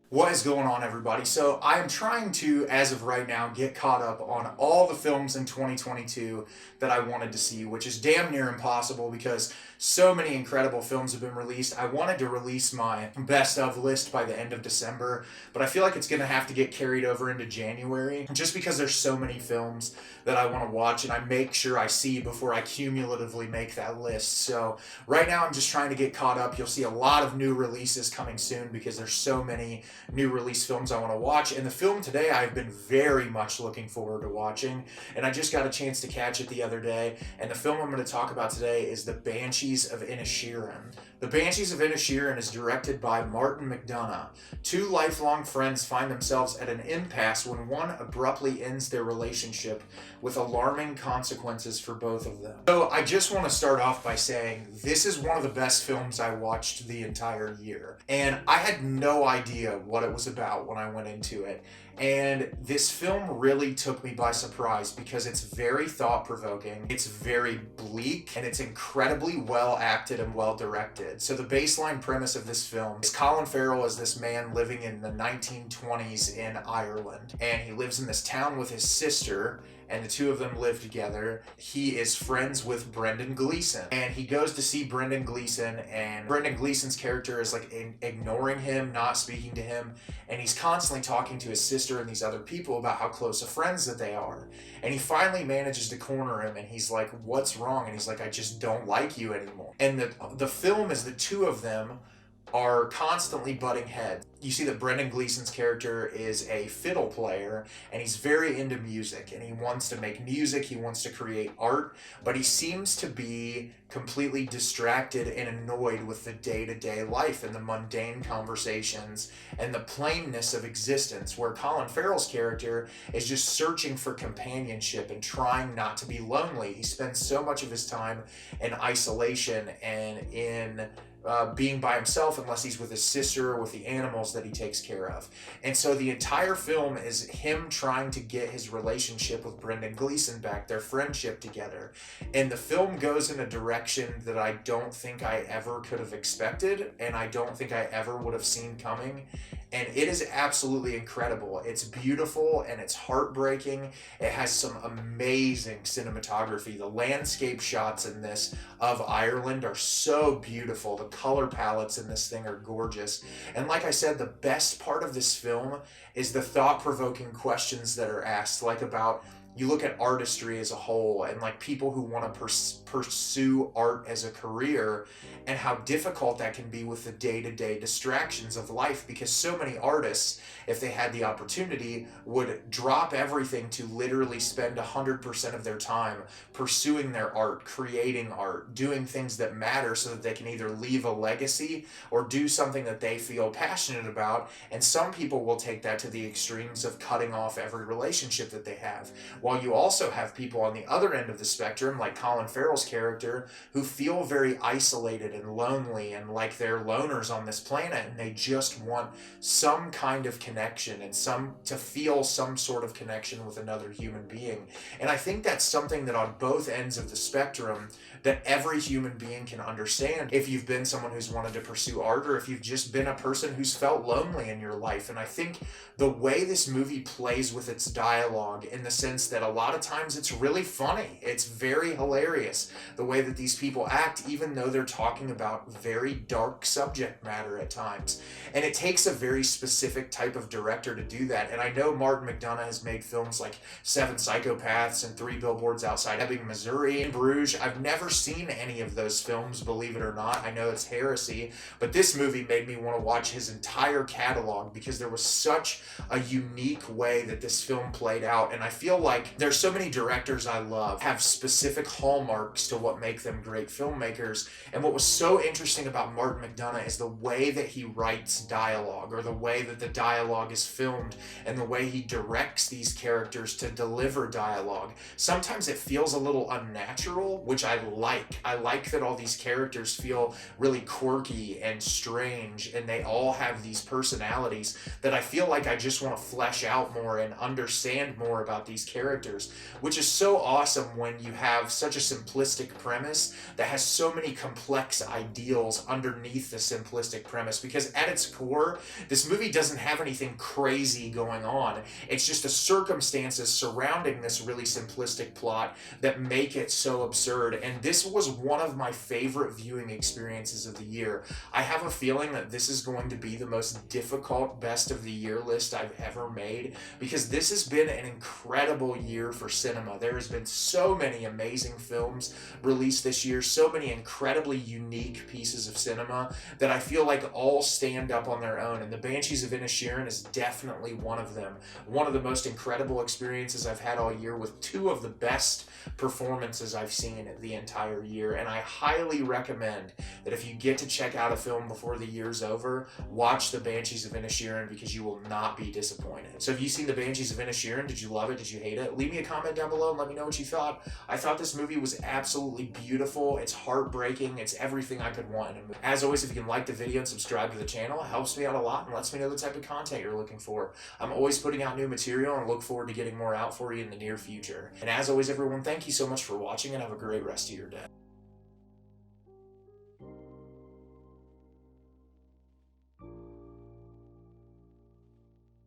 What is going on, everybody? So, I am trying to, as of right now, get caught up on all the films in 2022 that I wanted to see, which is damn near impossible because so many incredible films have been released. I wanted to release my best of list by the end of December, but I feel like it's going to have to get carried over into January just because there's so many films that I want to watch and I make sure I see before I cumulatively make that list. So, right now, I'm just trying to get caught up. You'll see a lot of new releases coming soon because there's so many new release films I want to watch. And the film today I've been very much looking forward to watching, and I just got a chance to catch it the other day. And the film I'm going to talk about today is The Banshees of Inisherin. The Banshees of Inisherin is directed by Martin McDonagh. Two lifelong friends find themselves at an impasse when one abruptly ends their relationship with alarming consequences for both of them. So I just want to start off by saying this is one of the best films I watched the entire year. And I had no idea what it was about when I went into it. And this film really took me by surprise because it's very thought provoking, it's very bleak, and it's incredibly well acted and well directed. So, the baseline premise of this film is Colin Farrell is this man living in the 1920s in Ireland, and he lives in this town with his sister. And the two of them live together. He is friends with Brendan Gleeson, and he goes to see Brendan Gleeson, and Brendan Gleeson's character is like ignoring him, not speaking to him, and he's constantly talking to his sister and these other people about how close of friends that they are. And he finally manages to corner him, and he's like, "What's wrong?" And he's like, "I just don't like you anymore." And the film is the two of them are constantly butting heads. You see that Brendan Gleeson's character is a fiddle player and he's very into music and he wants to make music, he wants to create art, but he seems to be completely distracted and annoyed with the day-to-day life and the mundane conversations and the plainness of existence, where Colin Farrell's character is just searching for companionship and trying not to be lonely. He spends so much of his time in isolation and in being by himself unless he's with his sister or with the animals that he takes care of. And so the entire film is him trying to get his relationship with Brendan Gleeson back, their friendship together. And the film goes in a direction that I don't think I ever could have expected, and I don't think I ever would have seen coming. And it is absolutely incredible. It's beautiful and it's heartbreaking. It has some amazing cinematography. The landscape shots in this of Ireland are so beautiful. The color palettes in this thing are gorgeous. And like I said, the best part of this film is the thought-provoking questions that are asked, like about you look at artistry as a whole and like people who want to pursue art as a career and how difficult that can be with the day-to-day distractions of life, because so many artists, if they had the opportunity, would drop everything to literally spend 100% of their time pursuing their art, creating art, doing things that matter so that they can either leave a legacy or do something that they feel passionate about. And some people will take that to the extremes of cutting off every relationship that they have, while you also have people on the other end of the spectrum, like Colin Farrell's character, who feel very isolated and lonely and like they're loners on this planet, and they just want some kind of connection and to feel some sort of connection with another human being. And I think that's something that on both ends of the spectrum that every human being can understand if you've been someone who's wanted to pursue art or if you've just been a person who's felt lonely in your life. And I think the way this movie plays with its dialogue, in the sense that a lot of times it's really funny, it's very hilarious the way that these people act, even though they're talking about very dark subject matter at times. And it takes a very specific type of director to do that. And I know Martin McDonagh has made films like Seven Psychopaths and Three Billboards Outside Ebbing, Missouri, In Bruges. I've never seen any of those films, believe it or not. I know it's heresy, but this movie made me want to watch his entire catalog because there was such a unique way that this film played out. And I feel like there's so many directors I love have specific hallmarks to what make them great filmmakers. And what was so interesting about Martin McDonagh is the way that he writes dialogue, or the way that the dialogue is filmed, and the way he directs these characters to deliver dialogue. Sometimes it feels a little unnatural, which I like. I like that all these characters feel really quirky and strange, and they all have these personalities that I feel like I just want to flesh out more and understand more about these characters. characters, which is so awesome when you have such a simplistic premise that has so many complex ideals underneath the simplistic premise, because at its core, this movie doesn't have anything crazy going on. It's just the circumstances surrounding this really simplistic plot that make it so absurd. And this was one of my favorite viewing experiences of the year. I have a feeling that this is going to be the most difficult best of the year list I've ever made, because this has been an incredible year for cinema. There has been so many amazing films released this year, so many incredibly unique pieces of cinema that I feel like all stand up on their own, and the Banshees of Inisherin is definitely one of them. One of the most incredible experiences I've had all year, with two of the best performances I've seen the entire year, and I highly recommend that if you get to check out a film before the year's over, watch the Banshees of Inisherin, because you will not be disappointed. So have you seen the Banshees of Inisherin? Did you love it? Did you hate it? Leave me a comment down below and let me know what you thought. I thought this movie was absolutely beautiful. It's heartbreaking. It's everything I could want in a movie. As always, if you can like the video and subscribe to the channel, it helps me out a lot and lets me know the type of content you're looking for. I'm always putting out new material and look forward to getting more out for you in the near future. And as always, everyone, thank you so much for watching, and have a great rest of your day.